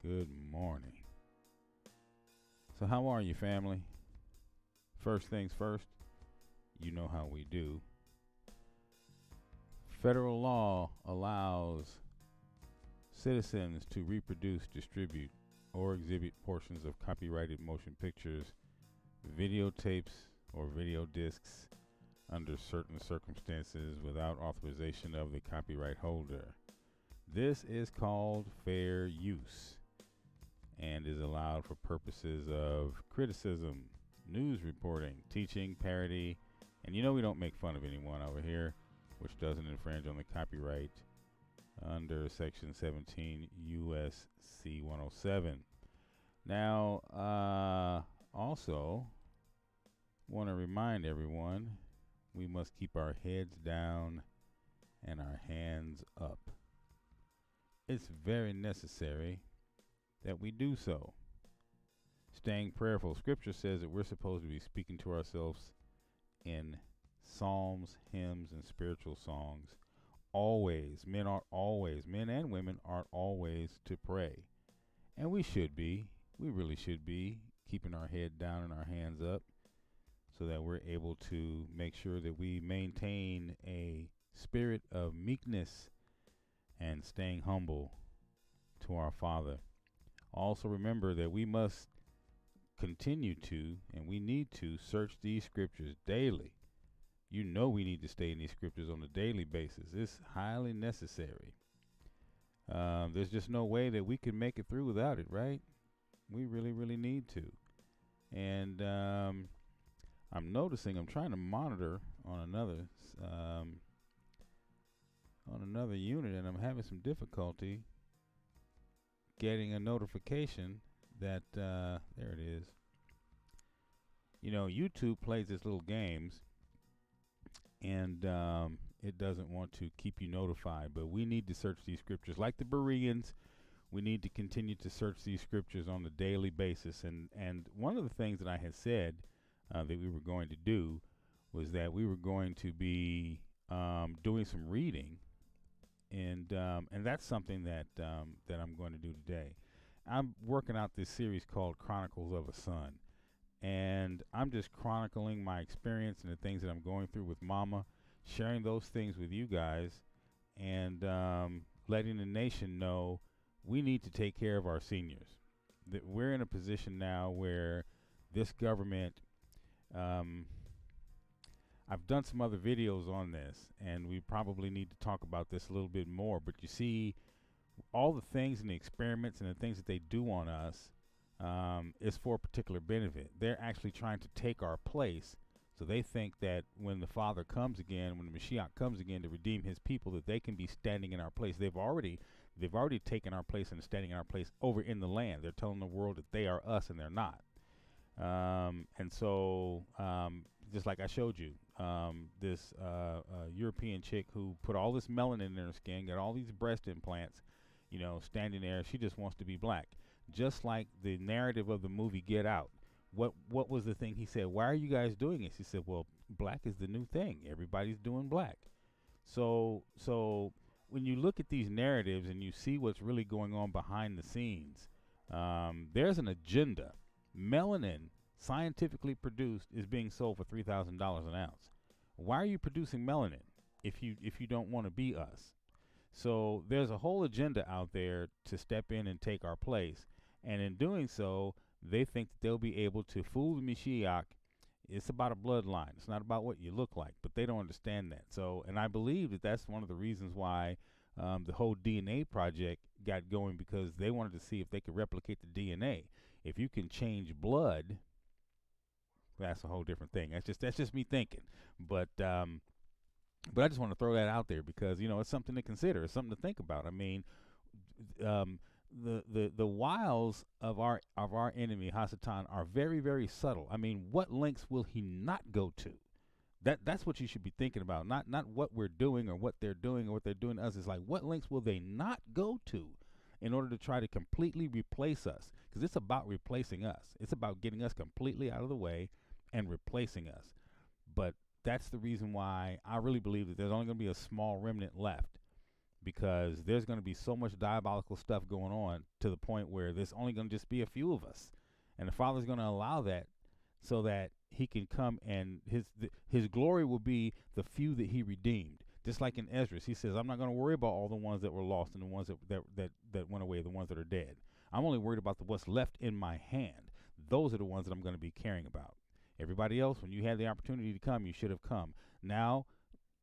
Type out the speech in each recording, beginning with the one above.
Good morning. So how are you, family? First things first, you know how we do. Federal law allows citizens to reproduce, distribute, or exhibit portions of copyrighted motion pictures, videotapes, or video discs under certain circumstances without authorization of the copyright holder. This is called fair use and is allowed for purposes of criticism, news reporting, teaching, parody, and we don't make fun of anyone over here, which doesn't infringe on the copyright under Section 17 U.S.C. 107. Now, also want to remind everyone we must keep our heads down and our hands up. It's very necessary that we do so. Staying prayerful. Scripture says that we're supposed to be speaking to ourselves in psalms, hymns, and spiritual songs. Always. Men and women are always to pray. And we should be. We really should be keeping our head down and our hands up so that we're able to make sure that we maintain a spirit of meekness and staying humble to our Father. Also remember that we must continue to, and we need to, search these scriptures daily. We need to stay in these scriptures on a daily basis. It's highly necessary. There's just no way that we can make it through without it, right? We really, really need to. And I'm trying to monitor on another unit, and I'm having some difficulty getting a notification that there it is. YouTube plays its little games, and it doesn't want to keep you notified, but we need to search these scriptures like the Bereans. We need to continue to search these scriptures on a daily basis. And one of the things that I had said that we were going to do was that we were going to be doing some reading, and that's something that I'm going to do today. I'm working out this series called Chronicles of a Son, and I'm just chronicling my experience and the things that I'm going through with Mama, sharing those things with you guys, and letting the nation know we need to take care of our seniors. That we're in a position now where this government, I've done some other videos on this, and we probably need to talk about this a little bit more, but you see, all the things and the experiments and the things that they do on us is for a particular benefit. They're actually trying to take our place. So they think that when the Father comes again, when the Mashiach comes again to redeem his people, that they can be standing in our place. They've already taken our place and standing in our place over in the land. They're telling the world that they are us and they're not. And so just like I showed you, this European chick who put all this melanin in her skin, got all these breast implants, standing there, she just wants to be black. Just like the narrative of the movie Get Out. What was the thing he said? Why are you guys doing this? He said, well, black is the new thing. Everybody's doing black. So when you look at these narratives and you see what's really going on behind the scenes, there's an agenda. Melanin, scientifically produced, is being sold for $3,000 an ounce. Why are you producing melanin if you don't want to be us? So there's a whole agenda out there to step in and take our place. And in doing so, they think that they'll be able to fool the Mashiach. It's about a bloodline. It's not about what you look like, but they don't understand that. So, and I believe that that's one of the reasons why the whole DNA project got going, because they wanted to see if they could replicate the DNA. If you can change blood, that's a whole different thing. That's just me thinking. But I just want to throw that out there because it's something to consider. It's something to think about. I mean, the wiles of our enemy Hasatan are very, very subtle. I mean, what lengths will he not go to? That's what you should be thinking about. Not what we're doing or what they're doing or what they're doing to us. It's like, what lengths will they not go to in order to try to completely replace us? Because it's about replacing us. It's about getting us completely out of the way and replacing us. But that's the reason why I really believe that there's only going to be a small remnant left. because there's going to be so much diabolical stuff going on to the point where there's only going to just be a few of us. And the Father's going to allow that so that he can come, and his glory will be the few that he redeemed. Just like in Ezra, he says, I'm not going to worry about all the ones that were lost and the ones that went away, the ones that are dead. I'm only worried about what's left in my hand. Those are the ones that I'm going to be caring about. Everybody else, when you had the opportunity to come, you should have come. Now,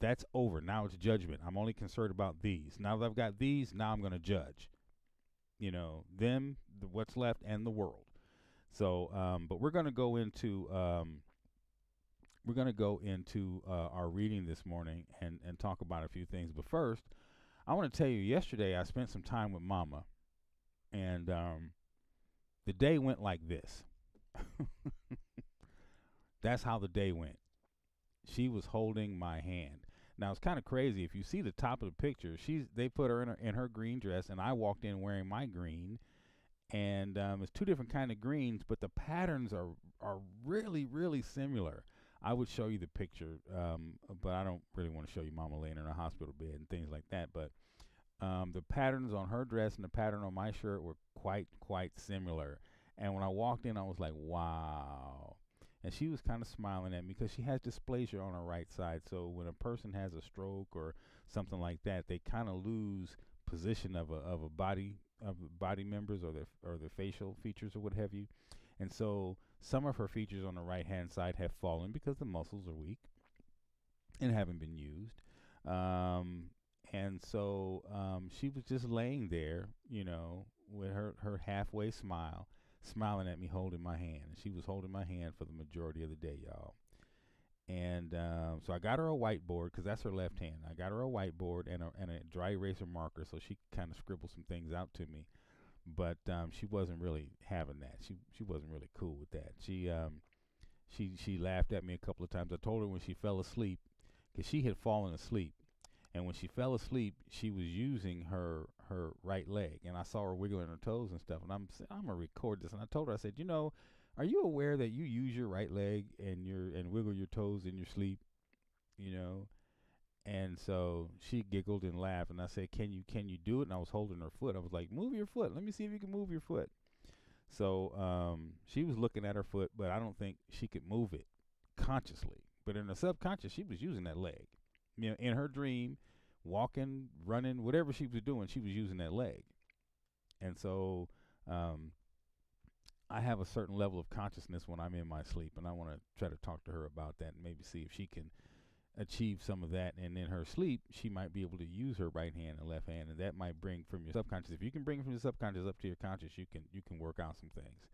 that's over. Now it's judgment. I'm only concerned about these. Now that I've got these, now I'm going to judge, them, what's left, and the world. So, but we're going to go into our reading this morning and talk about a few things. But first, I want to tell you, yesterday I spent some time with Mama, and the day went like this. That's how the day went. She was holding my hand. Now, it's kind of crazy. If you see the top of the picture, they put her in her green dress, and I walked in wearing my green. And it's two different kind of greens, but the patterns are really, really similar. I would show you the picture, but I don't really want to show you Mama laying in a hospital bed and things like that. But the patterns on her dress and the pattern on my shirt were quite similar. And when I walked in, I was like, wow. And she was kind of smiling at me because she has dysplasia on her right side. So when a person has a stroke or something like that, they kind of lose position of body members or their facial features or what have you. And so some of her features on the right hand side have fallen because the muscles are weak and haven't been used. And so she was just laying there, with her halfway smile, smiling at me, holding my hand. And she was holding my hand for the majority of the day, y'all. And so I got her a whiteboard because that's her left hand. I got her a whiteboard and a dry eraser marker so she could kind of scribble some things out to me. But she wasn't really having that. She wasn't really cool with that. She laughed at me a couple of times. I told her when she fell asleep, because she had fallen asleep. And when she fell asleep, she was using her right leg. And I saw her wiggling her toes and stuff. And I'm going to record this. And I told her, I said, are you aware that you use your right leg and wiggle your toes in your sleep, And so she giggled and laughed, and I said, "Can you do it?" And I was holding her foot. I was like, "Move your foot. Let me see if you can move your foot." So she was looking at her foot, but I don't think she could move it consciously. But in the subconscious, she was using that leg. In her dream, walking, running, whatever she was doing, she was using that leg. And so I have a certain level of consciousness when I'm in my sleep, and I want to try to talk to her about that and maybe see if she can achieve some of that. And in her sleep, she might be able to use her right hand and left hand, and that might bring from your subconscious. If you can bring from your subconscious up to your conscious, you can work out some things.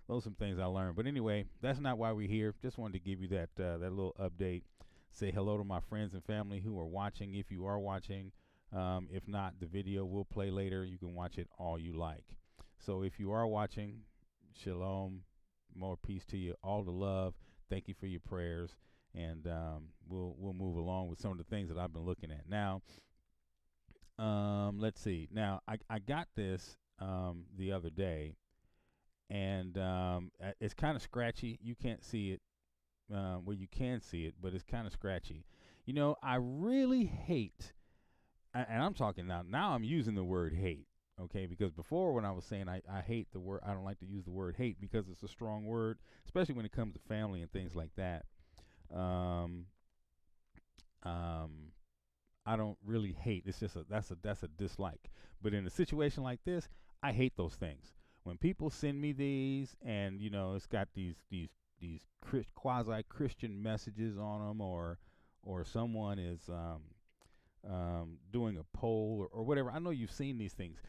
Those are some things I learned. But anyway, that's not why we're here. Just wanted to give you that little update. Say hello to my friends and family who are watching, if you are watching. If not, the video will play later. You can watch it all you like. So if you are watching, shalom, more peace to you, all the love. Thank you for your prayers, and we'll move along with some of the things that I've been looking at. Now, let's see. Now, I got this the other day, and it's kind of scratchy. You can't see it. Well, you can see it, but it's kind of scratchy. I really hate, and I'm talking now. Now I'm using the word hate. Okay, because before when I was saying I hate the word, I don't like to use the word hate because it's a strong word, especially when it comes to family and things like that. I don't really hate. It's just that's a dislike. But in a situation like this, I hate those things. When people send me these, and it's got these quasi Christian messages on them, or someone is doing a poll or whatever. I know you've seen these things,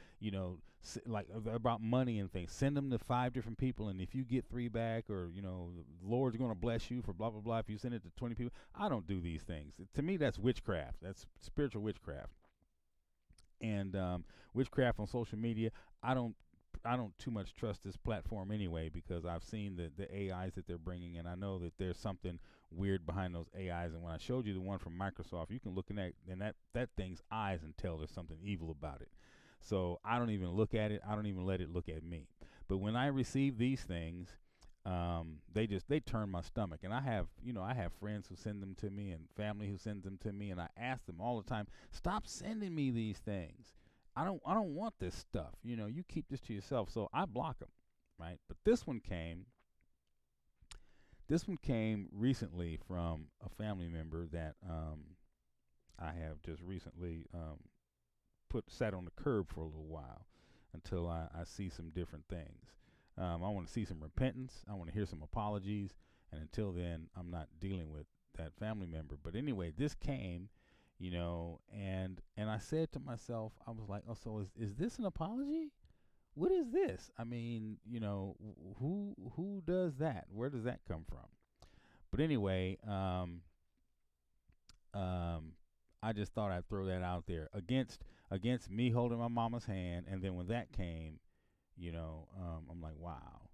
like about money and things. Send them to 5 different people, and if you get 3 back, or the Lord's going to bless you for blah blah blah. If you send it to 20 people, I don't do these things. To me, that's witchcraft. That's spiritual witchcraft. And witchcraft on social media, I don't too much trust this platform anyway, because I've seen the AIs that they're bringing, and I know that there's something weird behind those AIs. And when I showed you the one from Microsoft, you can look in that thing's eyes and tell there's something evil about it. So I don't even look at it. I don't even let it look at me. But when I receive these things, they turn my stomach. And I have friends who send them to me and family who sends them to me, and I ask them all the time, stop sending me these things. I don't want this stuff. You keep this to yourself. So I block them, right? But this one came recently from a family member that I have just recently sat on the curb for a little while until I see some different things. I want to see some repentance. I want to hear some apologies. And until then, I'm not dealing with that family member. But anyway, this came, and I said to myself, I was like, oh, so is this an apology? What is this? I mean, who does that? Where does that come from? But anyway, I just thought I'd throw that out there against me holding my mama's hand, and then when that came, I'm like, wow,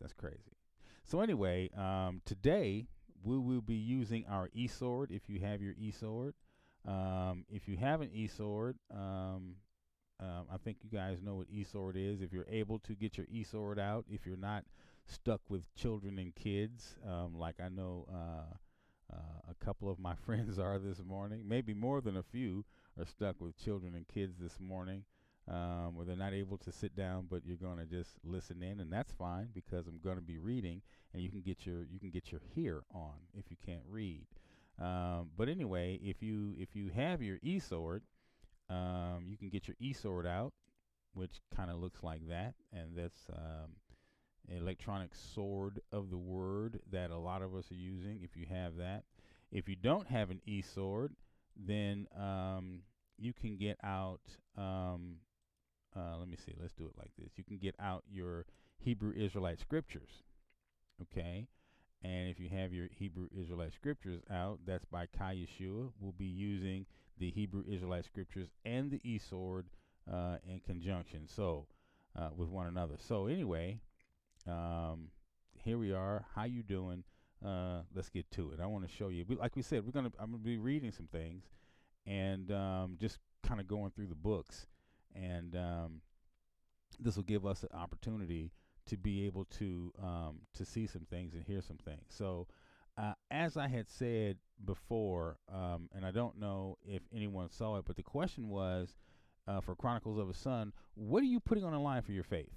that's crazy. So anyway, today we will be using our e-sword. If you have your e-sword, if you have an e-sword, I think you guys know what e-sword is. If you're able to get your e-sword out, if you're not stuck with children and kids, like I know a couple of my friends are this morning, maybe more than a few are stuck with children and kids this morning, where they're not able to sit down, but you're going to just listen in, and that's fine because I'm going to be reading, and you can get your hear on if you can't read. But anyway, if you have your e-sword, you can get your e-sword out, which kind of looks like that, and that's electronic sword of the word that a lot of us are using. If you have that, if you don't have an e-sword, then you can get out. Let me see. Let's do it like this. You can get out your Hebrew Israelite scriptures, okay? And if you have your Hebrew Israelite scriptures out, that's by Kai Yeshua. We'll be using the Hebrew Israelite scriptures and the e-sword in conjunction, so with one another. So anyway, here we are. How you doing? Let's get to it. I want to show you. Like we said, I'm gonna be reading some things and just kind of going through the books, and this will give us an opportunity to be able to see some things and hear some things. So, as I had said before, and I don't know if anyone saw it, but the question was for Chronicles of a Son: what are you putting on the line for your faith?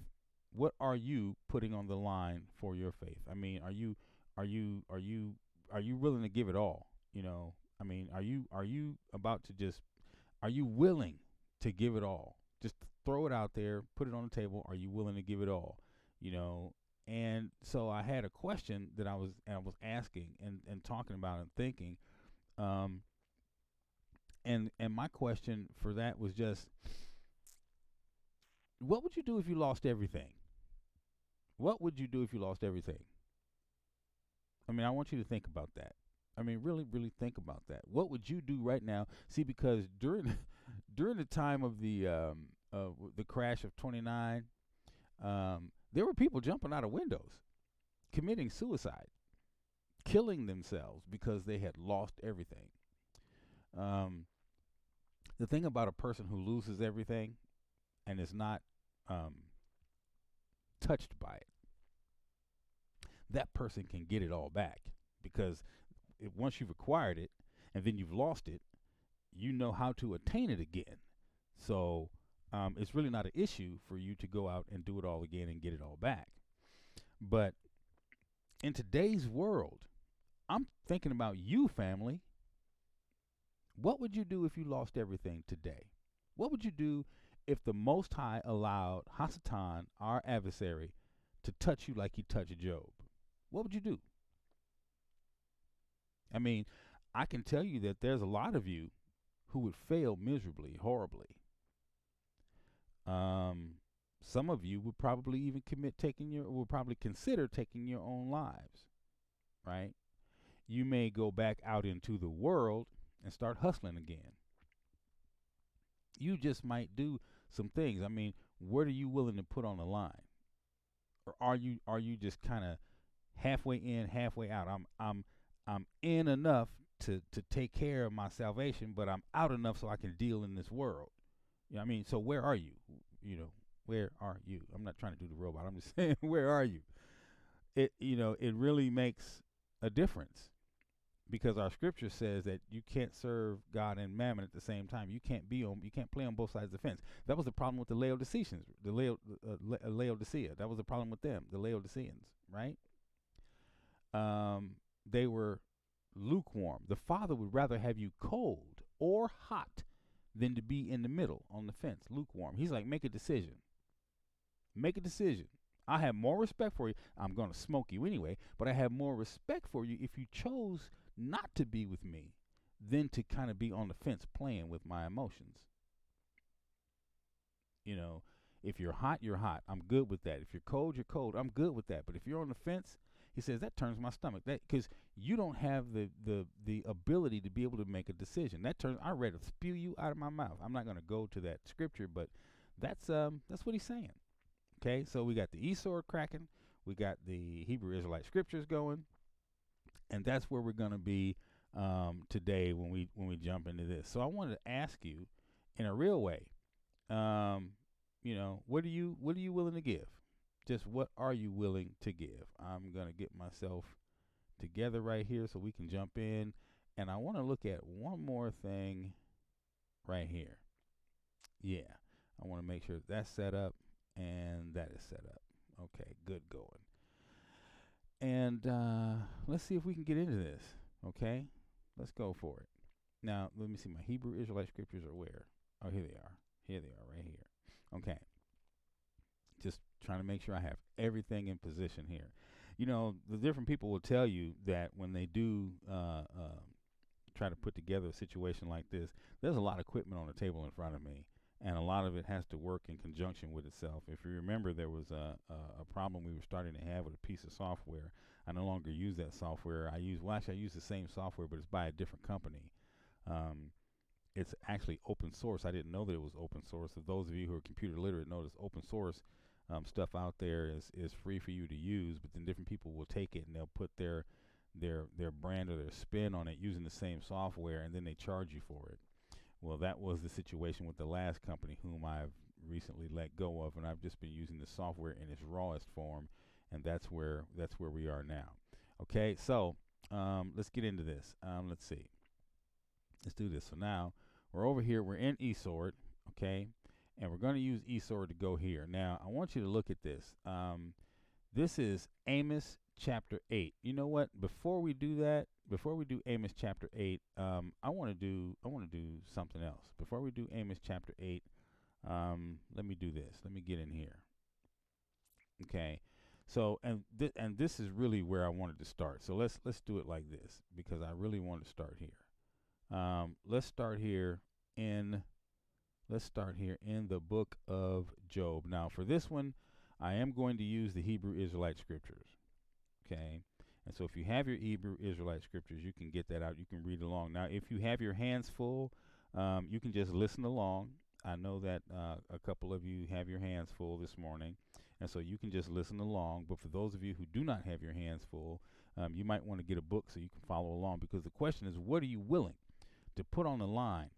What are you putting on the line for your faith? I mean, are you willing to give it all? I mean, are you about to just, are you willing to give it all? Just throw it out there, put it on the table. Are you willing to give it all? And so I had a question that I was asking and talking about and thinking, and my question for that was just, what would you do if you lost everything? What would you do if you lost everything? I mean, I want you to think about that. I mean, really, really think about that. What would you do right now? See, because during the time of the crash of '29, there were people jumping out of windows, committing suicide, killing themselves because they had lost everything. The thing about a person who loses everything and is not touched by it, that person can get it all back, because once you've acquired it and then you've lost it, you know how to attain it again. So it's really not an issue for you to go out and do it all again and get it all back. But in today's world, I'm thinking about you, family. What would you do if you lost everything today? What would you do if the Most High allowed Hasatan, our adversary, to touch you like he touched Job? What would you do? I mean, I can tell you that there's a lot of you who would fail miserably, horribly. Some of you would probably even would probably consider taking your own lives, right? You may go back out into the world and start hustling again. You just might do some things. I mean, what are you willing to put on the line? Or are you just kind of halfway in, halfway out? I'm in enough to take care of my salvation, but I'm out enough so I can deal in this world. You know what I mean? So where are you? Where are you? I'm not trying to do the robot. I'm just saying, where are you? it really makes a difference, because our scripture says that you can't serve God and mammon at the same time. You can't play on both sides of the fence. That was the problem with the Laodiceans, Laodicea. That was the problem with them, the Laodiceans, right? They were lukewarm. The Father would rather have you cold or hot than to be in the middle on the fence, lukewarm. He's like, make a decision. Make a decision. I have more respect for you. I'm going to smoke you anyway, but I have more respect for you if you chose not to be with me than to kind of be on the fence playing with my emotions. You know, if you're hot, you're hot. I'm good with that. If you're cold, you're cold. I'm good with that. But if you're on the fence, he says that turns my stomach. That because you don't have the ability to be able to make a decision. That turns. I'd rather spew you out of my mouth. I'm not going to go to that scripture, but that's what he's saying. Okay, so we got the e-sword cracking, we got the Hebrew Israelite scriptures going, and that's where we're going to be today when we jump into this. So I wanted to ask you, in a real way, what are you willing to give? Just what are you willing to give? I'm going to get myself together right here so we can jump in, and I want to look at one more thing right here. Yeah, I want to make sure that's set up. And that is set up. Okay, good going. And let's see if we can get into this. Okay, let's go for it. Now, let me see. My Hebrew Israelite scriptures are where? Oh, here they are. Here they are, right here. Okay. Just trying to make sure I have everything in position here. You know, the different people will tell you that when they do try to put together a situation like this, there's a lot of equipment on the table in front of me. And a lot of it has to work in conjunction with itself. If you remember, there was a problem we were starting to have with a piece of software. I no longer use that software. I use the same software, but it's by a different company. It's actually open source. I didn't know that it was open source. So those of you who are computer literate know this open source stuff out there is free for you to use, but then different people will take it and they'll put their brand or their spin on it using the same software, and then they charge you for it. Well, that was the situation with the last company whom I've recently let go of, and I've just been using the software in its rawest form, and that's where we are now. Okay, so let's get into this. Let's see. Let's do this. So now we're over here. We're in eSword, okay, and we're going to use eSword to go here. Now I want you to look at this. This is Amos Chapter 8. You know what? Before we do Amos Chapter 8, I want to do something else. Before we do Amos Chapter 8, let me do this. Let me get in here. Okay. So and this is really where I wanted to start. So let's do it like this, because I really want to start here. Let's start here in the book of Job. Now for this one, I am going to use the Hebrew Israelite scriptures. Okay, and so if you have your Hebrew Israelite scriptures, you can get that out. You can read along. Now, if you have your hands full, you can just listen along. I know that a couple of you have your hands full this morning, and so you can just listen along. But for those of you who do not have your hands full, you might want to get a book so you can follow along, because the question is, what are you willing to put on the line?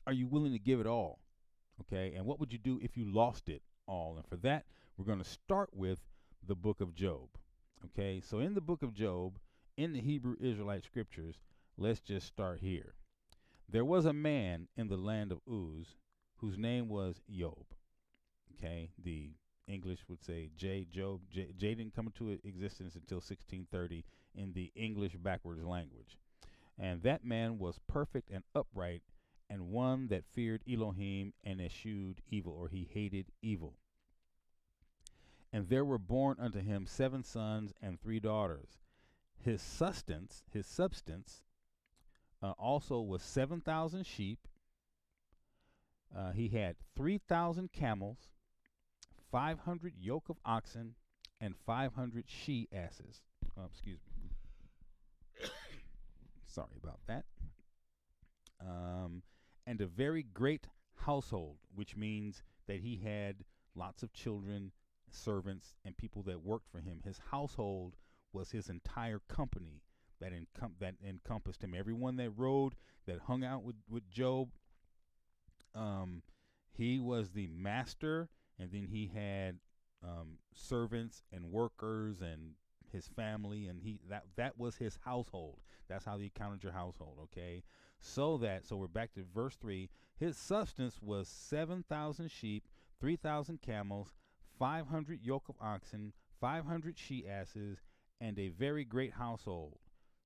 Are you willing to give it all? Okay, and what would you do if you lost it all? And for that, we're going to start with the book of Job. Okay, so in the book of Job, in the Hebrew Israelite scriptures, let's just start here. There was a man in the land of Uz whose name was Job. Okay, the English would say Job. J didn't come into existence until 1630 in the English backwards language. And that man was perfect and upright, and one that feared Elohim and eschewed evil, or he hated evil. And there were born unto him 7 sons and 3 daughters. His substance also was 7,000 sheep. He had 3,000 camels, 500 yoke of oxen, and 500 she-asses. Excuse me. Sorry about that. And a very great household, which means that he had lots of children, servants, and people that worked for him. His household was his entire company that encompassed him. Everyone that rode, that hung out with Job, he was the master, and then he had servants and workers and his family, and that was his household. That's how he counted your household. Okay, so we're back to verse 3. His substance was 7,000 sheep, 3,000 camels, 500 yoke of oxen, 500 she asses, and a very great household,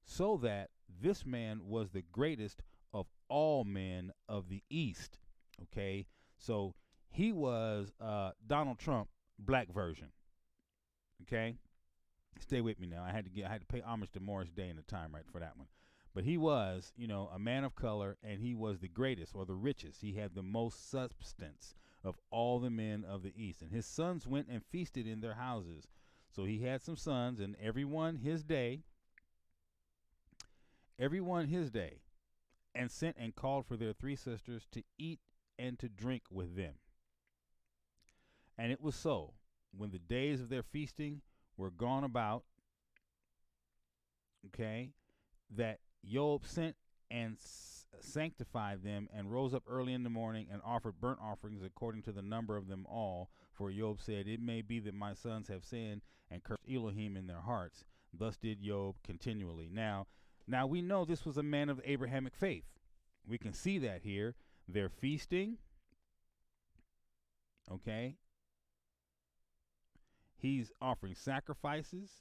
so that this man was the greatest of all men of the East. Okay, so he was Donald Trump, black version. Okay, stay with me now. I had to pay homage to Morris Day in the time right for that one. But he was, a man of color, and he was the greatest or the richest. He had the most substance of all the men of the East. And his sons went and feasted in their houses. So he had some sons, and everyone his day, and sent and called for their 3 sisters to eat and to drink with them. And it was so, when the days of their feasting were gone about, okay, that Job sent and sanctified them, and rose up early in the morning and offered burnt offerings according to the number of them all. For Job said, it may be that my sons have sinned and cursed Elohim in their hearts. Thus did Job continually. Now we know this was a man of Abrahamic faith. We can see that here. They're feasting. Okay. He's offering sacrifices,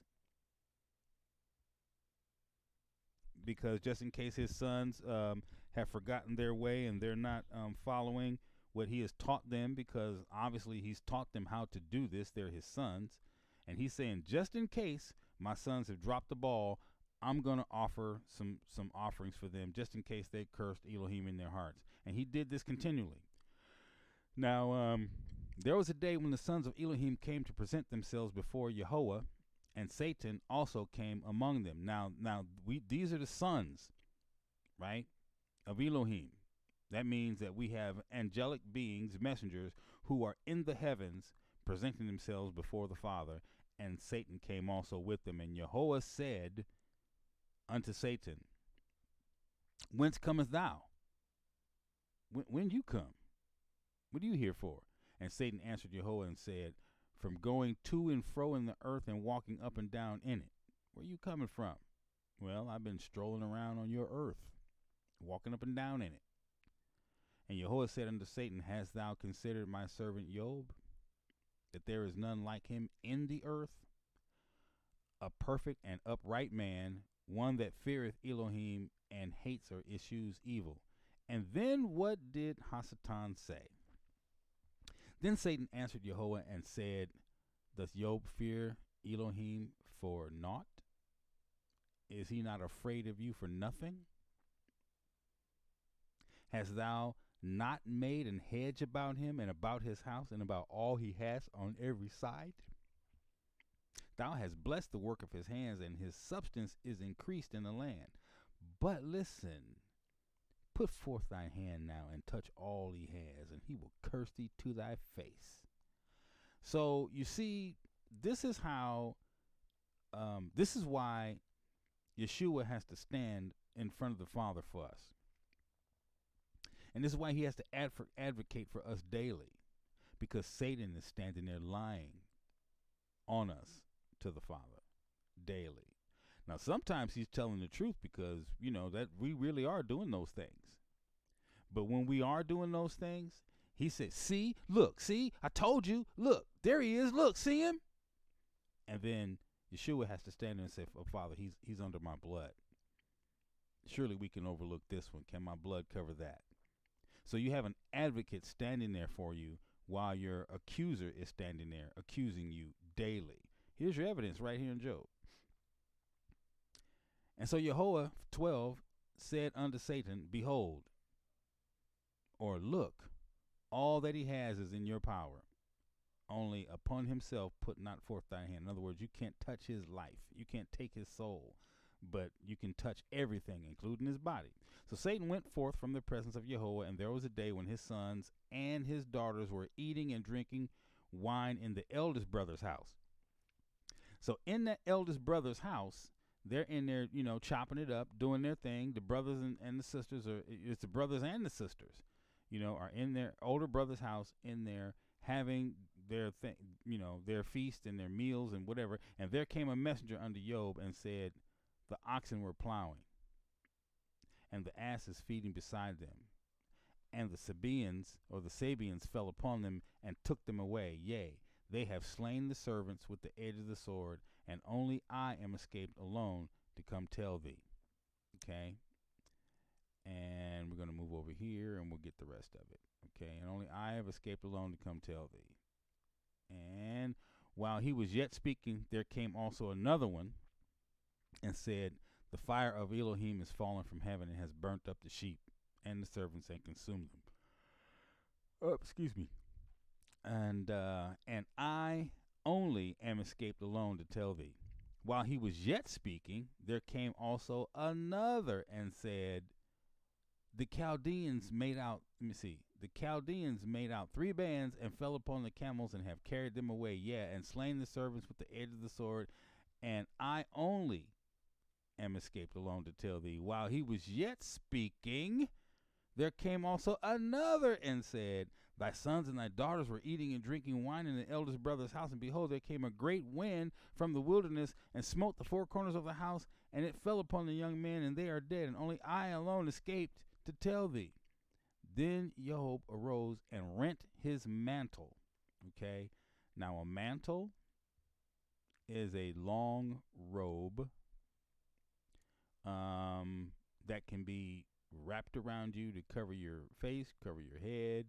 because just in case his sons have forgotten their way and they're not following what he has taught them, because obviously he's taught them how to do this. They're his sons. And he's saying, just in case my sons have dropped the ball, I'm going to offer some offerings for them, just in case they cursed Elohim in their hearts. And he did this continually. Now, there was a day when the sons of Elohim came to present themselves before Yahweh, and Satan also came among them. Now these are the sons, right, of Elohim. That means that we have angelic beings, messengers, who are in the heavens presenting themselves before the Father, and Satan came also with them. And Yahweh said unto Satan, whence comest thou? When you come? What are you here for? And Satan answered Yahweh and said, from going to and fro in the earth and walking up and down in it. Where are you coming from? Well, I've been strolling around on your earth, walking up and down in it. And Yahweh said unto Satan, hast thou considered my servant Job, that there is none like him in the earth, a perfect and upright man, one that feareth Elohim and hates or eschews evil. And then what did Hasatan say? Then Satan answered Yahweh and said, doth Job fear Elohim for naught? Is he not afraid of you for nothing? Hast thou not made an hedge about him and about his house and about all he has on every side? Thou hast blessed the work of his hands, and his substance is increased in the land. But listen, put forth thy hand now and touch all he has, and he will curse thee to thy face. So you see, this is how, this is why Yeshua has to stand in front of the Father for us. And this is why he has to advocate for us daily, because Satan is standing there lying on us to the Father daily. Now, sometimes he's telling the truth, because, that we really are doing those things. But when we are doing those things, he says, see, look, see, I told you, look, there he is, look, see him? And then Yeshua has to stand there and say, oh, Father, he's under my blood. Surely we can overlook this one. Can my blood cover that? So you have an advocate standing there for you, while your accuser is standing there accusing you daily. Here's your evidence right here in Job. And so Yahweh 12 said unto Satan, behold, or look, all that he has is in your power. Only upon himself put not forth thy hand. In other words, you can't touch his life. You can't take his soul, but you can touch everything, including his body. So Satan went forth from the presence of Yahweh, and there was a day when his sons and his daughters were eating and drinking wine in the eldest brother's house. So in that eldest brother's house, they're in there, chopping it up, doing their thing. The brothers and the sisters, it's the brothers and the sisters, are in their older brother's house, in there having their feast and their meals and whatever. And there came a messenger unto Job and said, the oxen were plowing, and the asses feeding beside them, and the Sabeans fell upon them and took them away. Yea, they have slain the servants with the edge of the sword, and only I am escaped alone to come tell thee. Okay? And we're going to move over here, and we'll get the rest of it. Okay? And only I have escaped alone to come tell thee. And while he was yet speaking, there came also another one, and said, the fire of Elohim is fallen from heaven and has burnt up the sheep and the servants and consumed them. Excuse me. And I only am escaped alone to tell thee. While he was yet speaking, there came also another and said, the Chaldeans made out 3 bands and fell upon the camels and have carried them away, and slain the servants with the edge of the sword, and I only am escaped alone to tell thee. While he was yet speaking, there came also another and said, thy sons and thy daughters were eating and drinking wine in the eldest brother's house, and behold, there came a great wind from the wilderness and smote the 4 corners of the house, and it fell upon the young men, and they are dead, and only I alone escaped to tell thee. Then Job arose and rent his mantle. Okay, now a mantle is a long robe that can be wrapped around you to cover your face, cover your head.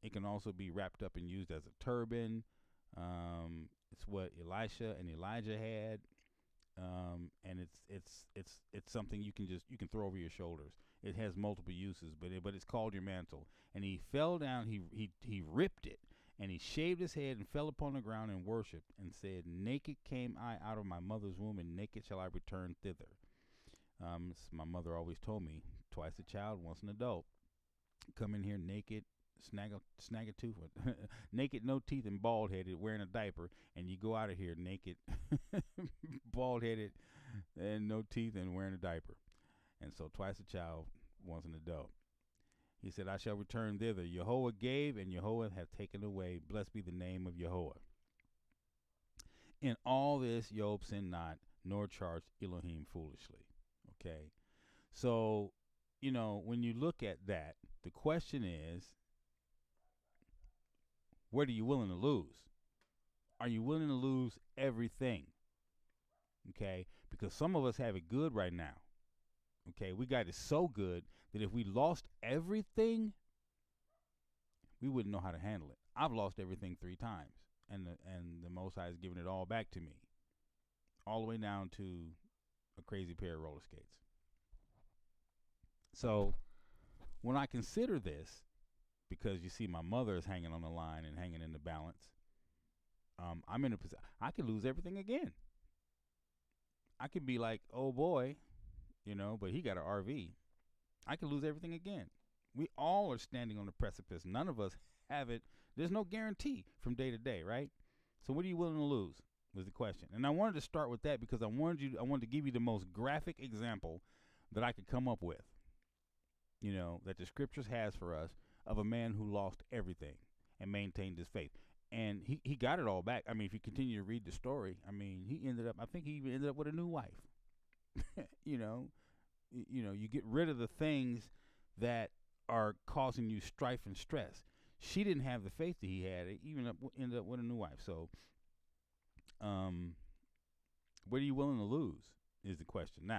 It can also be wrapped up and used as a turban. It's what Elisha and Elijah had, and it's something you can throw over your shoulders. It has multiple uses, but it's called your mantle. And he fell down. He ripped it, and he shaved his head and fell upon the ground and worshipped and said, naked came I out of my mother's womb, and naked shall I return thither. My mother always told me, twice a child, once an adult. Come in here naked, snag a tooth, naked, no teeth, and bald-headed, wearing a diaper, and you go out of here naked, bald-headed, and no teeth, and wearing a diaper. And so twice a child, once an adult. He said, I shall return thither. Jehovah gave, and Jehovah hath taken away. Blessed be the name of Jehovah. In all this, Job sinned not, nor charged Elohim foolishly. Okay? So, when you look at that, the question is, what are you willing to lose? Are you willing to lose everything? Okay? Because some of us have it good right now. Okay? We got it so good that if we lost everything, we wouldn't know how to handle it. I've lost everything 3 times, and the Most High has given it all back to me, all the way down to a crazy pair of roller skates. So when I consider this, because you see my mother is hanging on the line and hanging in the balance, I'm in a position, I could lose everything again. I could be like, oh boy, but he got an RV. I could lose everything again. We all are standing on the precipice. None of us have it. There's no guarantee from day to day, right? So what are you willing to lose was the question. And I wanted to start with that because I wanted to give you the most graphic example that I could come up with, that the scriptures has for us of a man who lost everything and maintained his faith. And he got it all back. I mean, if you continue to read the story, I think he even ended up with a new wife. You get rid of the things that are causing you strife and stress. She didn't have the faith that he had. It even ended up with a new wife. So, what are you willing to lose is the question.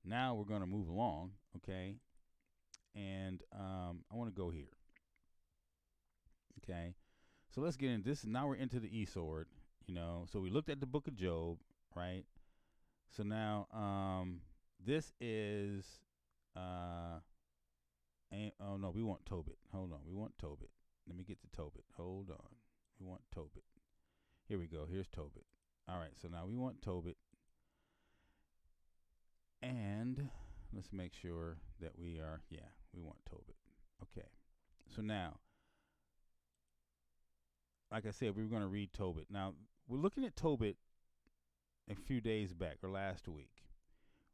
Now we're going to move along, okay? And I want to go here. Okay, so let's get into this. Now we're into the E-sword, So we looked at the book of Job, right? So now this is, oh no, we want Tobit. Hold on, we want Tobit. Let me get to Tobit. Hold on. We want Tobit. Here we go. Here's Tobit. All right, so now we want Tobit. And let's make sure that we want Tobit. Okay, so now, like I said, we were going to read Tobit. Now, we're looking at Tobit a few days back, or last week.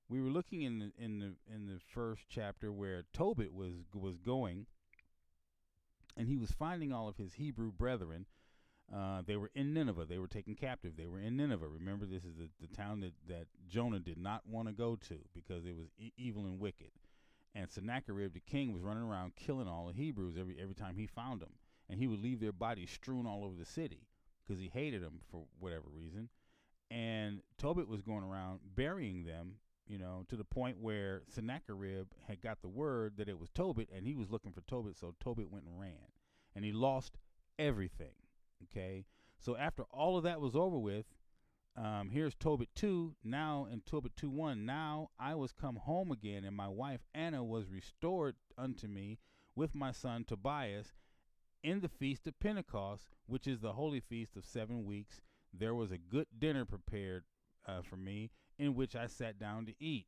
We were looking in the first chapter where Tobit was going, and he was finding all of his Hebrew brethren They were in Nineveh. They were taken captive. They were in Nineveh. Remember, this is the town that Jonah did not want to go to because it was evil and wicked. And Sennacherib, the king, was running around killing all the Hebrews every time he found them. And he would leave their bodies strewn all over the city because he hated them for whatever reason. And Tobit was going around burying them, to the point where Sennacherib had got the word that it was Tobit, and he was looking for Tobit, so Tobit went and ran. And he lost everything, okay? So after all of that was over with, here's Tobit 2, now in Tobit 2:1, now I was come home again, and my wife Anna was restored unto me with my son Tobias in the feast of Pentecost, which is the holy feast of 7 weeks. There was a good dinner prepared for me, in which I sat down to eat.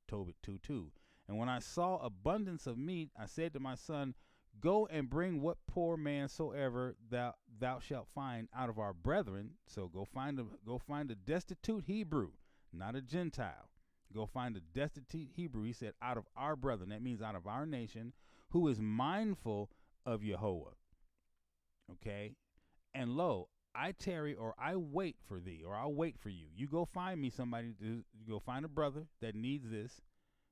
Tobit 2:2. And when I saw abundance of meat, I said to my son, go and bring what poor man soever thou shalt find out of our brethren. So go find a destitute Hebrew, not a Gentile. Go find a destitute Hebrew. He said, out of our brethren. That means out of our nation, who is mindful of Jehovah. Okay? And lo, I tarry, or I wait for thee, or I'll wait for you. You go find me somebody, you go find a brother that needs this,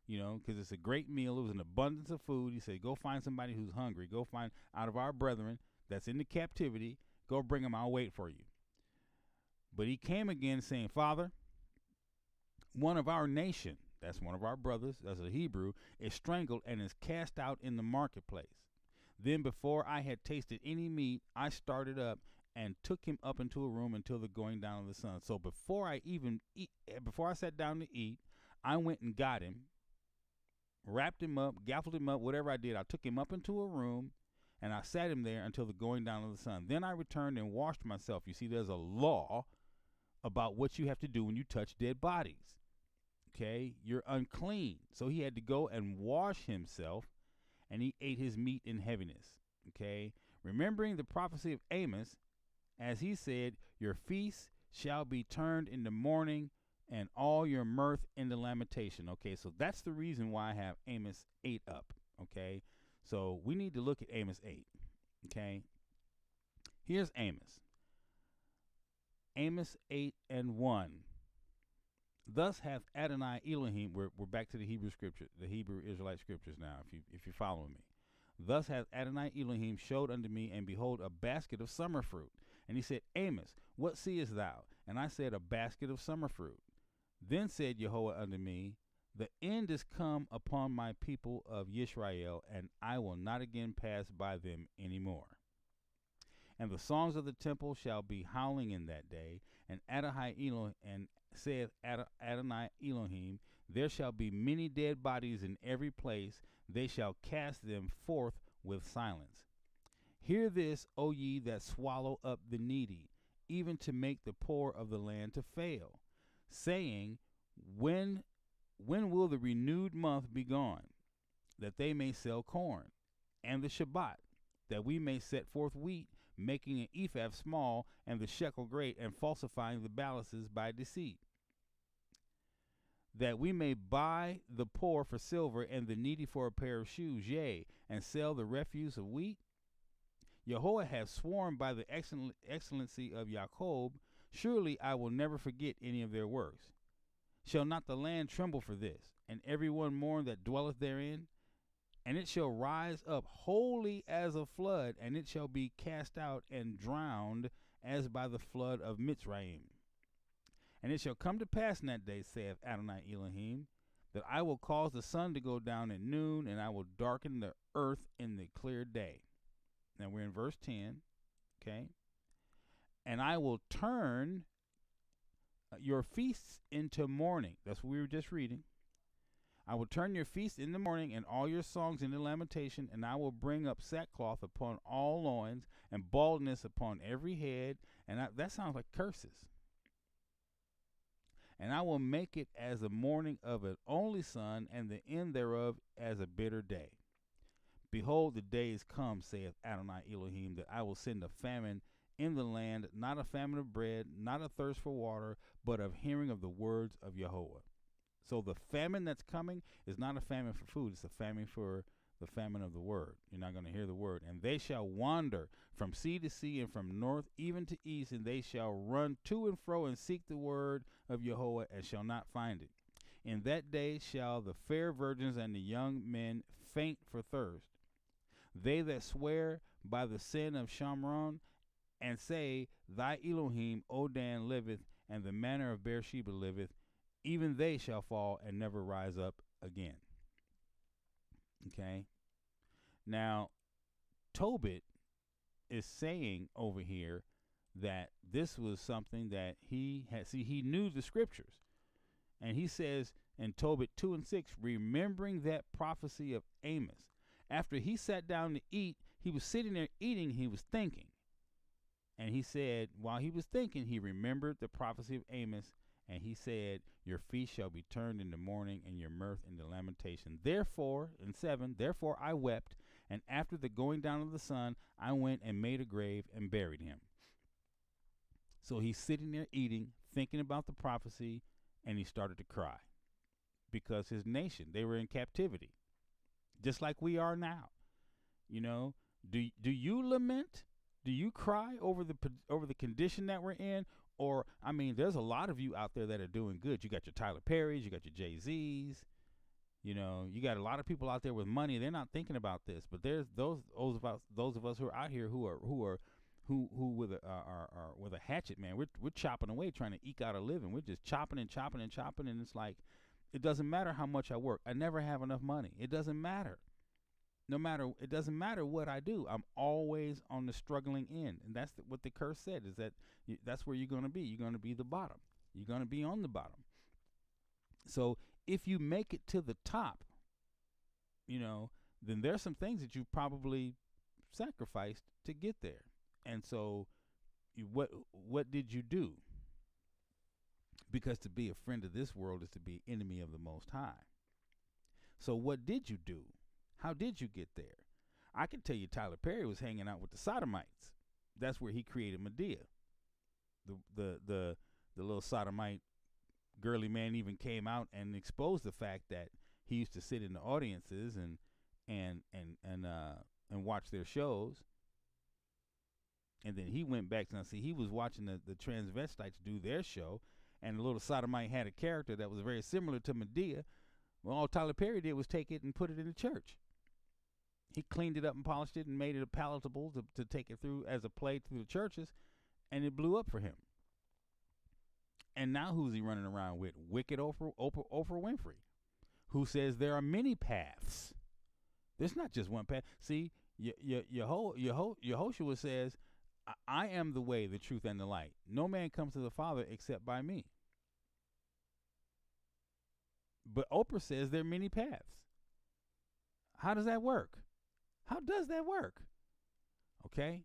because it's a great meal. It was an abundance of food. He said, go find somebody who's hungry. Go find out of our brethren that's in the captivity. Go bring them. I'll wait for you. But he came again saying, Father, one of our nation, that's one of our brothers, that's a Hebrew, is strangled and is cast out in the marketplace. Then before I had tasted any meat, I started up and took him up into a room until the going down of the sun. So before I sat down to eat, I went and got him, wrapped him up, gaffled him up, whatever I did. I took him up into a room, and I sat him there until the going down of the sun. Then I returned and washed myself. You see, there's a law about what you have to do when you touch dead bodies. Okay? You're unclean. So he had to go and wash himself, and he ate his meat in heaviness. Okay? Remembering the prophecy of Amos, as he said, your feast shall be turned into mourning, and all your mirth into lamentation. Okay, so that's the reason why I have Amos 8 up. Okay, so we need to look at Amos 8. Okay, here's Amos. Amos 8:1. Thus hath Adonai Elohim. We're back to the Hebrew scripture, the Hebrew Israelite scriptures now. If you're following me. Thus hath Adonai Elohim showed unto me, and behold, a basket of summer fruit. And he said, Amos, what seest thou? And I said, a basket of summer fruit. Then said Jehovah unto me, the end is come upon my people of Yisrael, and I will not again pass by them any more. And the songs of the temple shall be howling in that day, and Adonai Elohim, and saith Adonai Elohim, there shall be many dead bodies in every place, they shall cast them forth with silence. Hear this, O ye that swallow up the needy, even to make the poor of the land to fail, saying, when will the renewed month be gone, that they may sell corn, and the Shabbat, that we may set forth wheat, making an ephah small, and the shekel great, and falsifying the balances by deceit, that we may buy the poor for silver, and the needy for a pair of shoes, yea, and sell the refuse of wheat? Jehovah hath sworn by the excellency of Jacob, surely I will never forget any of their works. Shall not the land tremble for this, and every one mourn that dwelleth therein? And it shall rise up wholly as a flood, and it shall be cast out and drowned as by the flood of Mitzrayim. And it shall come to pass in that day, saith Adonai Elohim, that I will cause the sun to go down at noon, and I will darken the earth in the clear day. Now we're in verse 10, okay? And I will turn your feasts into mourning. That's what we were just reading. I will turn your feasts into mourning, and all your songs into lamentation, and I will bring up sackcloth upon all loins, and baldness upon every head. And that sounds like curses. And I will make it as the mourning of an only son, and the end thereof as a bitter day. Behold, the days come, saith Adonai Elohim, that I will send a famine in the land, not a famine of bread, not a thirst for water, but of hearing of the words of Jehovah. So the famine that's coming is not a famine for food, it's a famine for the famine of the word. You're not going to hear the word. And they shall wander from sea to sea and from north even to east, and they shall run to and fro and seek the word of Jehovah and shall not find it. In that day shall the fair virgins and the young men faint for thirst. They that swear by the sin of Shamron and say, Thy Elohim, O Dan, liveth, and the manner of Beersheba liveth, even they shall fall and never rise up again. Okay? Now, Tobit is saying over here that this was something that he had. See, he knew the scriptures. And he says in Tobit 2 and 6, remembering that prophecy of Amos. After he sat down to eat, he was sitting there eating, he was thinking. And he said, while he was thinking, he remembered the prophecy of Amos, and he said, your feast shall be turned into mourning, and your mirth into lamentation. Therefore, in 7, therefore I wept, and after the going down of the sun, I went and made a grave and buried him. So he's sitting there eating, thinking about the prophecy, and he started to cry because his nation, they were in captivity, just like we are now. You know, do you lament? Do you cry over the condition that we're in? Or, I mean, there's a lot of you out there that are doing good. You got your Tyler Perrys, you got your Jay-Z's, you know, you got a lot of people out there with money. They're not thinking about this, but there's those of us who are out here who with a hatchet, man. We're chopping away trying to eke out a living. We're just chopping and chopping and chopping, and it's like, it doesn't matter how much I work. I never have enough money. It doesn't matter. It doesn't matter what I do. I'm always on the struggling end. And that's what the curse said, is that that's where you're going to be. You're going to be the bottom. You're going to be on the bottom. So if you make it to the top, you know, then there's some things that you've probably sacrificed to get there. And so what did you do? Because to be a friend of this world is to be enemy of the Most High. So what did you do? How did you get there? I can tell you Tyler Perry was hanging out with the Sodomites. That's where he created Medea. The little sodomite girly man even came out and exposed the fact that he used to sit in the audiences and watch their shows. And then he went back to, see, he was watching the transvestites do their show, and the little sodomite had a character that was very similar to Medea. Well, all Tyler Perry did was take it and put it in the church. He cleaned it up and polished it and made it palatable to take it through as a play through the churches, and it blew up for him. And now who's he running around with? Wicked Oprah Winfrey, who says there are many paths. There's not just one path. See, Yehoshua says, I am the way, the truth, and the light. No man comes to the Father except by me. But Oprah says there are many paths. How does that work? How does that work? Okay?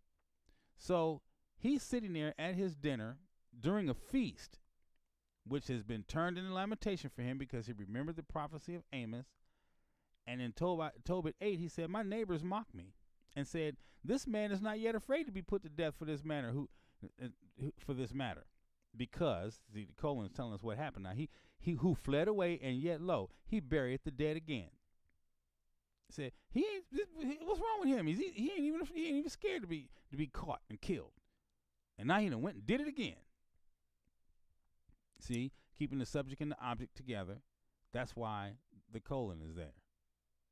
So he's sitting there at his dinner during a feast, which has been turned into lamentation for him because he remembered the prophecy of Amos. And in Tobit 8, he said, my neighbors mocked me and said, this man is not yet afraid to be put to death for this matter. For this matter. Because, see, the colon is telling us what happened. Now, he who fled away, and yet, lo, he buried the dead again. Said, what's wrong with him? He ain't even scared to be caught and killed. And now he done went and did it again. See, keeping the subject and the object together. That's why the colon is there.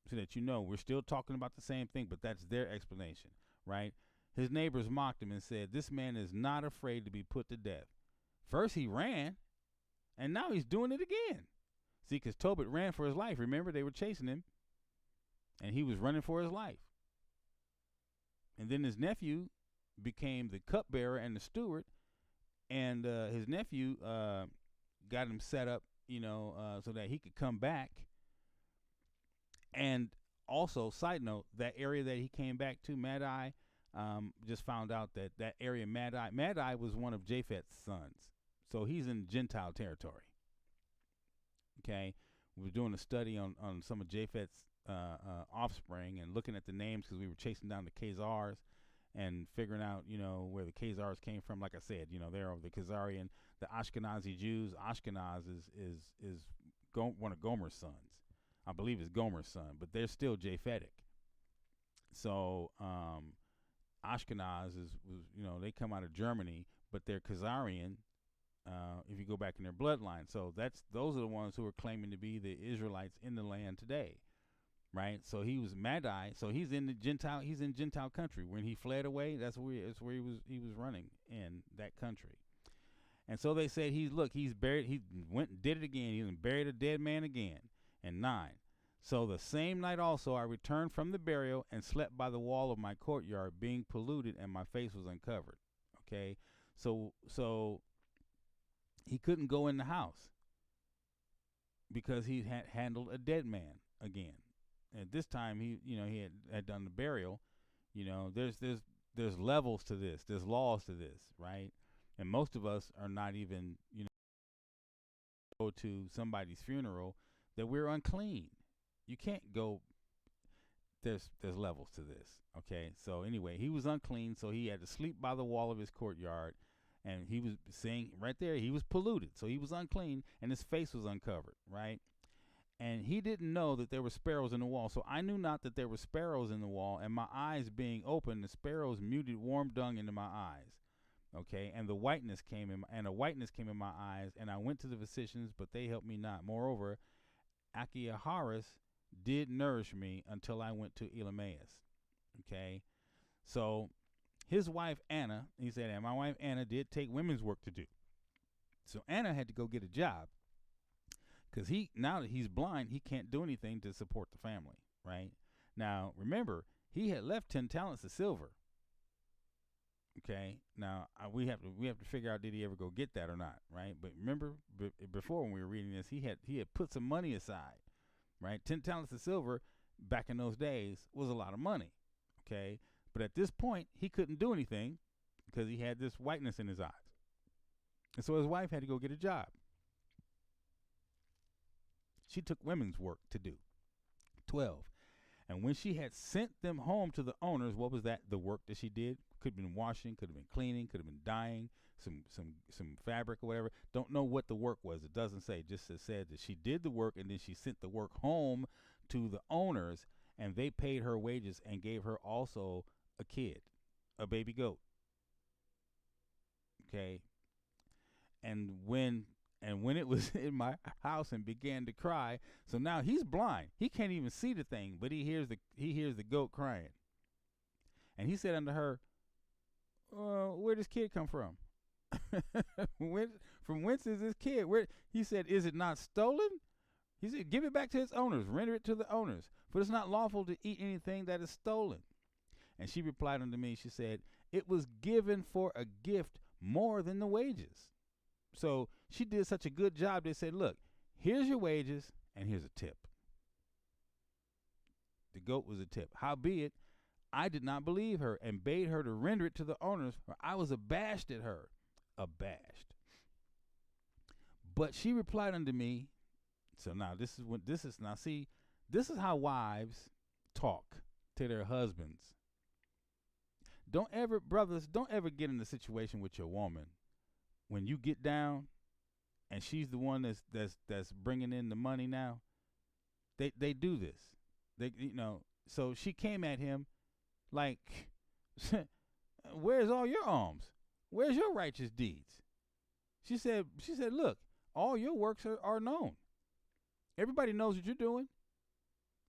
So that you know we're still talking about the same thing, but that's their explanation, right? His neighbors mocked him and said, this man is not afraid to be put to death. First he ran, and now he's doing it again. See, because Tobit ran for his life. Remember, they were chasing him, and he was running for his life. And then his nephew became the cupbearer and the steward, and his nephew got him set up, so that he could come back. And also, side note, that area that he came back to, Madai, just found out that area, Madai was one of Japheth's sons. So he's in Gentile territory. Okay, we were doing a study on some of Japheth's offspring and looking at the names because we were chasing down the Khazars and figuring out, where the Khazars came from. Like I said, they're the Khazarian, the Ashkenazi Jews. Ashkenaz is one of Gomer's sons. I believe it's Gomer's son, but they're still Japhetic. So Ashkenaz they come out of Germany, but they're Khazarian. If you go back in their bloodline, so those are the ones who are claiming to be the Israelites in the land today, right? So he was Madai, so he's in Gentile country. When he fled away, that's where he was running in that country. And so they said he's buried. He went and did it again. He buried a dead man again. And 9. So the same night also I returned from the burial and slept by the wall of my courtyard, being polluted, and my face was uncovered. Okay, so he couldn't go in the house because he had handled a dead man again. And this time he had done the burial. There's levels to this. There's laws to this, right? And most of us are not even go to somebody's funeral that we're unclean. You can't go. There's levels to this. Okay, so anyway, he was unclean, so he had to sleep by the wall of his courtyard, and he was saying right there he was polluted, so he was unclean, and his face was uncovered, right? And he didn't know that there were sparrows in the wall. So I knew not that there were sparrows in the wall, and my eyes being open, the sparrows muted warm dung into my eyes. Okay, and a whiteness came in my eyes, and I went to the physicians, but they helped me not. Moreover, Achiaharis did nourish me until I went to Elamaeus. Okay, so his wife Anna, he said, and my wife Anna did take women's work to do. So Anna had to go get a job, because now that he's blind, he can't do anything to support the family, right? Now, remember, he had left 10 talents of silver. Okay, now we have to figure out, did he ever go get that or not, right? But remember, before when we were reading this, he had put some money aside, right? 10 talents of silver back in those days was a lot of money, okay? But at this point, he couldn't do anything because he had this whiteness in his eyes. And so his wife had to go get a job. She took women's work to do. 12. And when she had sent them home to the owners, what was that? The work that she did? Could have been washing, could have been cleaning, could have been dyeing, some fabric or whatever. Don't know what the work was. It doesn't say. It just said that she did the work, and then she sent the work home to the owners, and they paid her wages and gave her also a kid, a baby goat. Okay. And when it was in my house and began to cry, so now he's blind. He can't even see the thing, but he hears the goat crying. And he said unto her, where does kid come from? From whence is this kid? He said, is it not stolen? He said, give it back to its owners, render it to the owners, for it's not lawful to eat anything that is stolen. And she replied unto me, she said, it was given for a gift more than the wages. So she did such a good job, they said, look, here's your wages, and here's a tip. The goat was a tip. Howbeit, I did not believe her, and bade her to render it to the owners, for I was abashed at her. Abashed. But she replied unto me, so now this is how wives talk to their husbands. Don't ever get in a situation with your woman when you get down and she's the one that's bringing in the money now. They do this. So she came at him like, where's all your alms? Where's your righteous deeds? She said, look, all your works are known. Everybody knows what you're doing.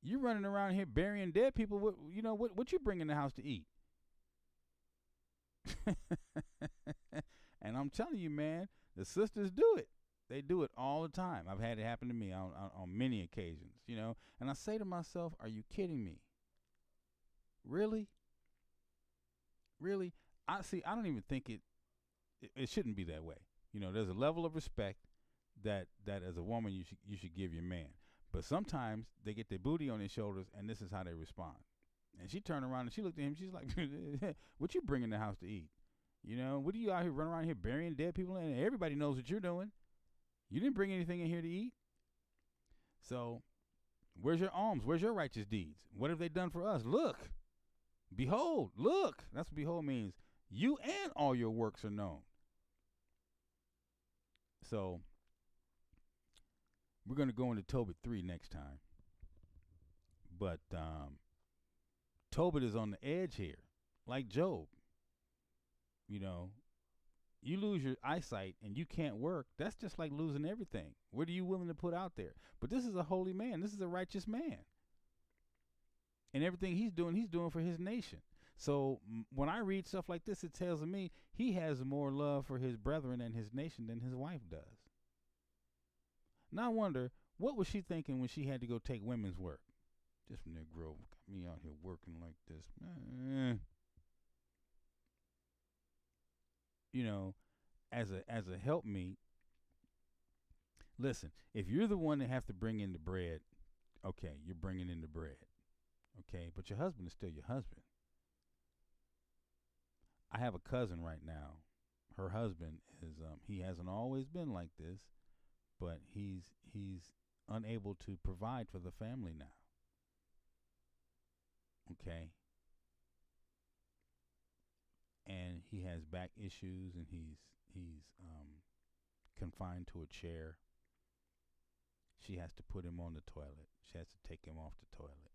You're running around here burying dead people. What you bring in the house to eat? And I'm telling you, man, the sisters do it. They do it all the time. I've had it happen to me on many occasions, And I say to myself, are you kidding me? Really? Really? I don't even think it shouldn't be that way. There's a level of respect that as a woman you should give your man. But sometimes they get their booty on their shoulders, and this is how they respond. And she turned around and she looked at him. She's like, what you bring in the house to eat? What are you out here running around here burying dead people in? Everybody knows what you're doing. You didn't bring anything in here to eat. So where's your alms? Where's your righteous deeds? What have they done for us? Look, behold, look. That's what behold means. You and all your works are known. So we're going to go into Tobit 3 next time. But Tobit is on the edge here, like Job. You know, you lose your eyesight and you can't work. That's just like losing everything. What are you willing to put out there? But this is a holy man. This is a righteous man. And everything he's doing for his nation. So when I read stuff like this, it tells me he has more love for his brethren and his nation than his wife does. Now I wonder, what was she thinking when she had to go take women's work? This Negro got me out here working like this. You know, as a helpmeet, listen, if you're the one that have to bring in the bread, okay, you're bringing in the bread. Okay, but your husband is still your husband. I have a cousin right now. Her husband is he hasn't always been like this, but he's unable to provide for the family now. Okay? And he has back issues, and he's confined to a chair. She has to put him on the toilet. She has to take him off the toilet.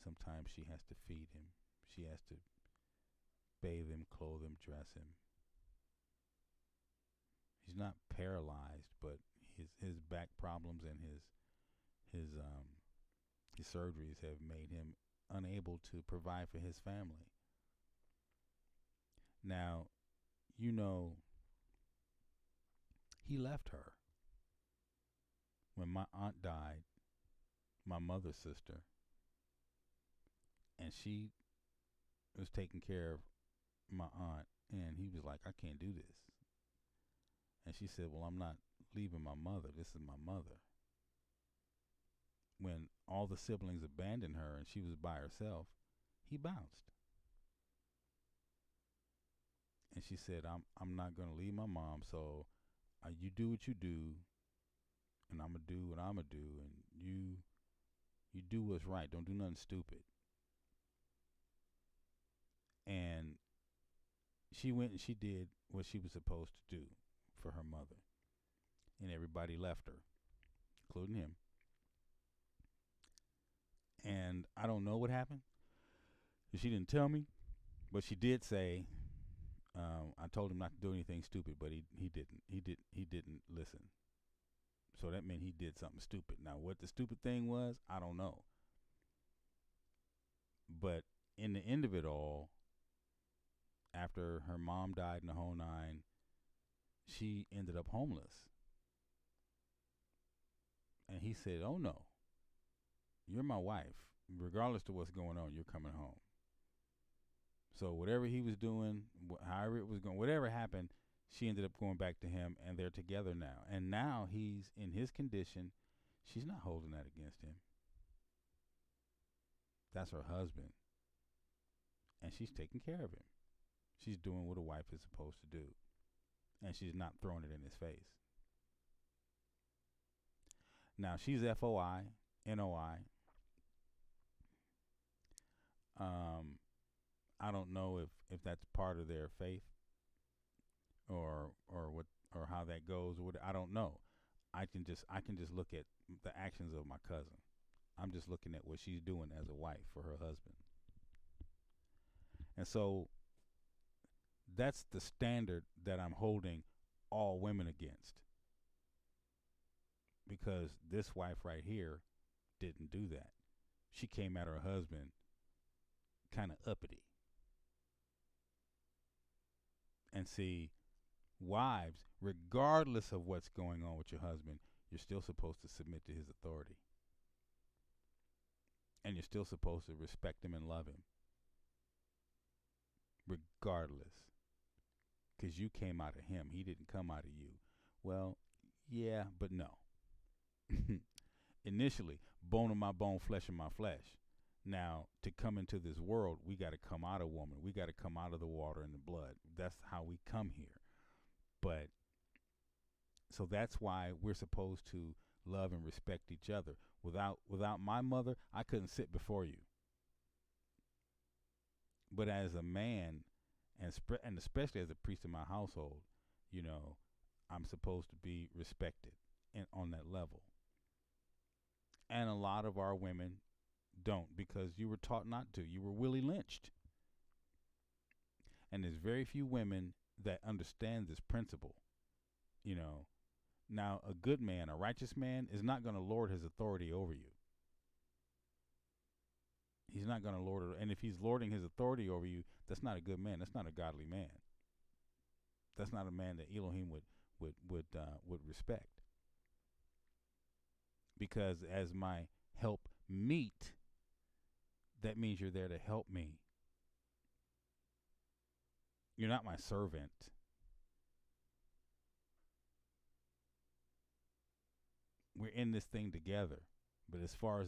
Sometimes she has to feed him. She has to bathe him, clothe him, dress him. He's not paralyzed, but his back problems and his surgeries have made him unable to provide for his family. Now, you know, he left her when my aunt died, my mother's sister, and she was taking care of my aunt, and he was like, I can't do this. And she said, well, I'm not leaving my mother. This is my mother. When all the siblings abandoned her and she was by herself, he bounced. And she said, I'm not going to leave my mom, so you do what you do, and I'm going to do what I'm going to do, and you do what's right. Don't do nothing stupid. And she went and she did what she was supposed to do for her mother. And everybody left her, including him. And I don't know what happened. She didn't tell me, but she did say, I told him not to do anything stupid, but he didn't. He didn't listen. So that meant he did something stupid. Now, what the stupid thing was, I don't know. But in the end of it all, after her mom died in the whole nine, she ended up homeless. And he said, oh no, you're my wife. Regardless of what's going on, you're coming home. So whatever he was doing, however it was going, whatever happened, she ended up going back to him, and they're together now. And now he's in his condition. She's not holding that against him. That's her husband. And she's taking care of him. She's doing what a wife is supposed to do. And she's not throwing it in his face. Now, she's FOI, NOI. I don't know if that's part of their faith or what or how that goes. I don't know. I can just look at the actions of my cousin. I'm just looking at what she's doing as a wife for her husband. And so that's the standard that I'm holding all women against. Because this wife right here didn't do that. She came at her husband kind of uppity. And see, wives, regardless of what's going on with your husband, you're still supposed to submit to his authority. And you're still supposed to respect him and love him. Regardless. Because you came out of him. He didn't come out of you. Well, yeah, but no. Initially, bone of my bone, flesh of my flesh. Now, to come into this world, we got to come out of woman. We got to come out of the water and the blood. That's how we come here. But, so that's why we're supposed to love and respect each other. Without my mother, I couldn't sit before you. But as a man, and especially as a priest in my household, you know, I'm supposed to be respected on that level. And a lot of our women don't, because you were taught not to. You were Willie lynched. And there's very few women that understand this principle. You know, now a good man, a righteous man, is not going to lord his authority over you. He's not going to lord it. And if he's lording his authority over you, that's not a good man. That's not a godly man. That's not a man that Elohim would respect. Because as my help meet, that means you're there to help me. You're not my servant. We're in this thing together. But as far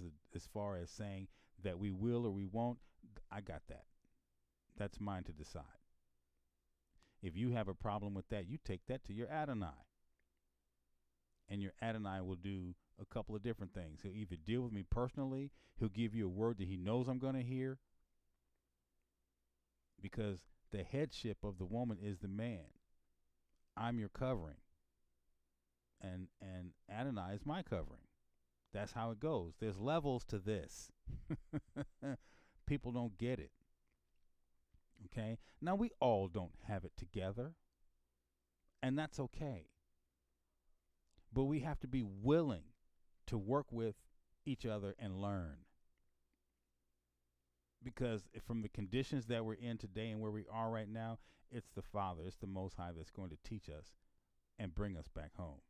as saying that we will or we won't, I got that. That's mine to decide. If you have a problem with that, you take that to your Adonai. And your Adonai will do a couple of different things. He'll either deal with me personally, he'll give you a word that he knows I'm going to hear, because the headship of the woman is the man. I'm your covering. And Adonai is my covering. That's how it goes. There's levels to this. People don't get it. Okay? Now, we all don't have it together, and that's okay. But we have to be willing to work with each other and learn. Because from the conditions that we're in today and where we are right now, it's the Father, it's the Most High that's going to teach us and bring us back home.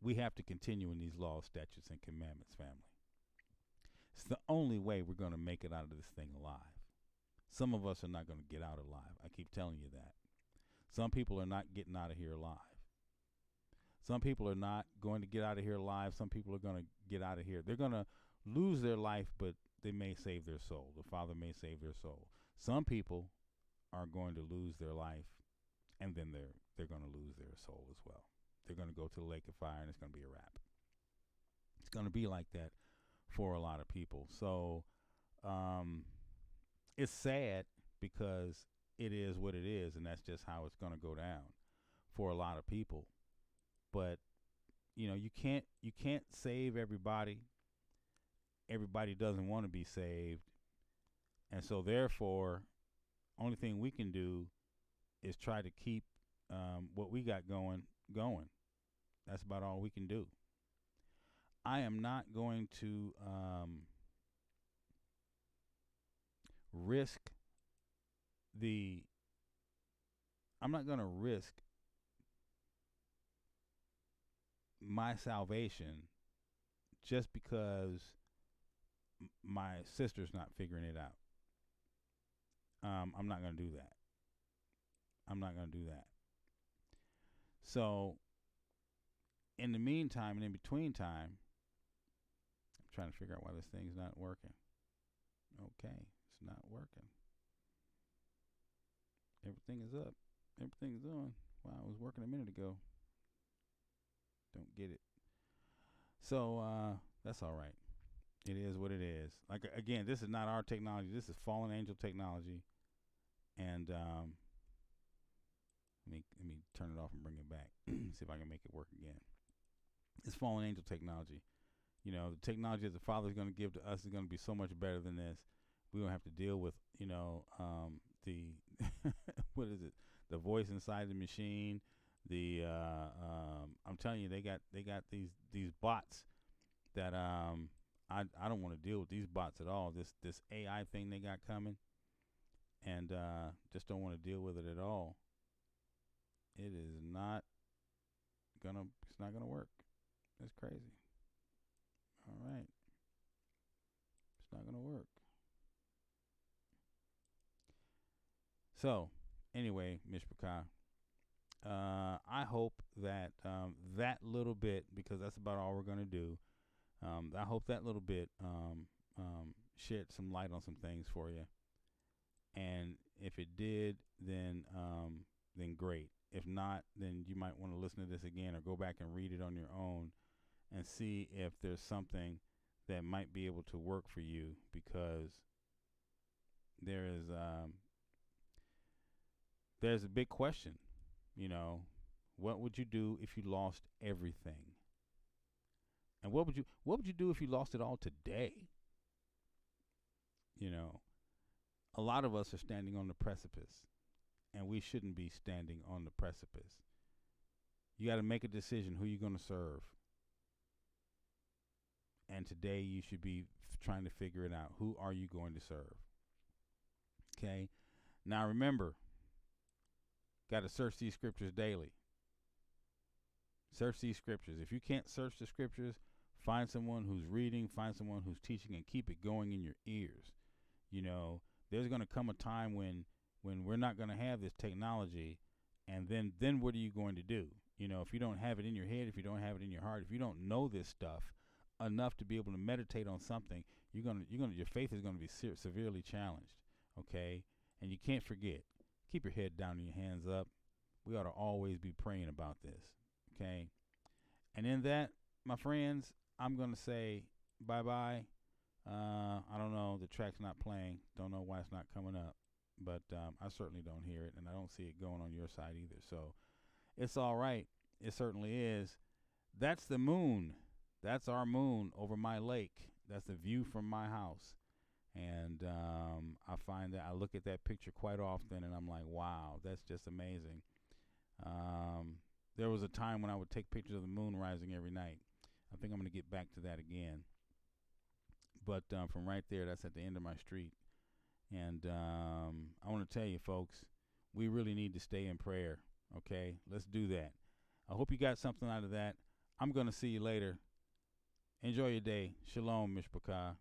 We have to continue in these laws, statutes, and commandments, family. It's the only way we're going to make it out of this thing alive. Some of us are not going to get out alive. I keep telling you that. Some people are not getting out of here alive. Some people are not going to get out of here alive. Some people are going to get out of here. They're going to lose their life, but they may save their soul. The Father may save their soul. Some people are going to lose their life, and then they're going to lose their soul as well. They're going to go to the lake of fire, and it's going to be a wrap. It's going to be like that for a lot of people. So it's sad, because it is what it is, and that's just how it's going to go down for a lot of people. But you can't save everybody. Everybody doesn't want to be saved, and so therefore, only thing we can do is try to keep what we got going. That's about all we can do. I am not going to risk my salvation just because my sister's not figuring it out. I'm not going to do that. I'm not going to do that. So, in the meantime and in between time, I'm trying to figure out why this thing's not working. Okay, it's not working. Everything is up. Everything is on. Wow, it was working a minute ago. Don't get it. So, that's all right. It is what it is. Like, again, this is not our technology. This is fallen angel technology. And let me turn it off and bring it back. See if I can make it work again. It's fallen angel technology. The technology that the Father is going to give to us is going to be so much better than this. We don't have to deal with, the what is it? The voice inside the machine. The I'm telling you, they got these bots that I don't want to deal with these bots at all. This AI thing they got coming, and just don't want to deal with it at all. It's not gonna work. That's crazy. All right. It's not gonna work. So, anyway, Mishpachah, I hope that that little bit, because that's about all we're gonna do. I hope that little bit shed some light on some things for you. And if it did, then great. If not, then you might want to listen to this again or go back and read it on your own and see if there's something that might be able to work for you, because there's a big question. What would you do if you lost everything? And what would you do if you lost it all today? You know, a lot of us are standing on the precipice, and we shouldn't be standing on the precipice. You got to make a decision who you're going to serve. And today you should be trying to figure it out. Who are you going to serve? Okay. Now remember, got to search these scriptures daily. Search these scriptures. If you can't search the scriptures, find someone who's reading, find someone who's teaching, and keep it going in your ears. You know, there's going to come a time when we're not going to have this technology, and then what are you going to do? You know, if you don't have it in your head, if you don't have it in your heart, if you don't know this stuff enough to be able to meditate on something, your faith is going to be severely challenged. Okay, and you can't forget, keep your head down and your hands up. We ought to always be praying about this. Okay, and in that, my friends, I'm going to say bye-bye. I don't know. The track's not playing. Don't know why it's not coming up. But I certainly don't hear it, and I don't see it going on your side either. So it's all right. It certainly is. That's the moon. That's our moon over my lake. That's the view from my house. And I find that I look at that picture quite often, and I'm like, wow, that's just amazing. There was a time when I would take pictures of the moon rising every night. I think I'm going to get back to that again. But from right there, that's at the end of my street. And I want to tell you, folks, we really need to stay in prayer, okay? Let's do that. I hope you got something out of that. I'm going to see you later. Enjoy your day. Shalom, Mishpachah.